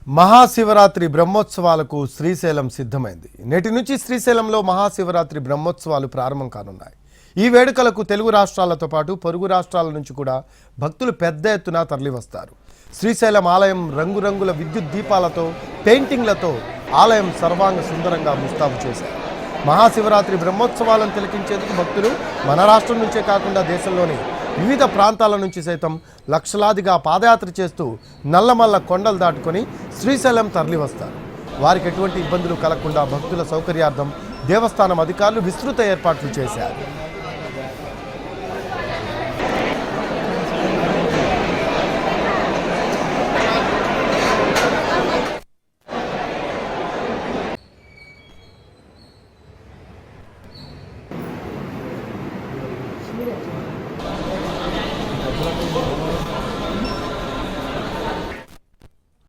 మహాశివరాత్రి బ్రహ్మోత్సవాలకు శ్రీశైలం సిద్ధమైంది. నేటి నుంచి శ్రీశైలంలో మహాశివరాత్రి బ్రహ్మోత్సవాలు ప్రారంభం కానున్నాయి. ఈ వేడుకలకు తెలుగు రాష్ట్రాలతో పాటు పొరుగు రాష్ట్రాల నుంచి కూడా భక్తులు పెద్ద ఎత్తున తరలివస్తారు. శ్రీశైలం ఆలయం రంగురంగుల విద్యుత్ దీపాలతో, పెయింటింగ్లతో ఆలయం సర్వాంగ సుందరంగా ముస్తాబు చేశారు. మహాశివరాత్రి బ్రహ్మోత్సవాలను తిలకించేందుకు భక్తులు మన రాష్ట్రం నుంచే కాకుండా దేశంలోని వివిధ ప్రాంతాల నుంచి సైతం లక్షలాదిగా పాదయాత్ర చేస్తూ నల్లమల్ల కొండలు దాటుకొని శ్రీశైలం తరలివస్తారు. వారికి ఎటువంటి ఇబ్బందులు కలగకుండా భక్తుల సౌకర్యార్థం దేవస్థానం అధికారులు విస్తృత ఏర్పాట్లు చేశారు.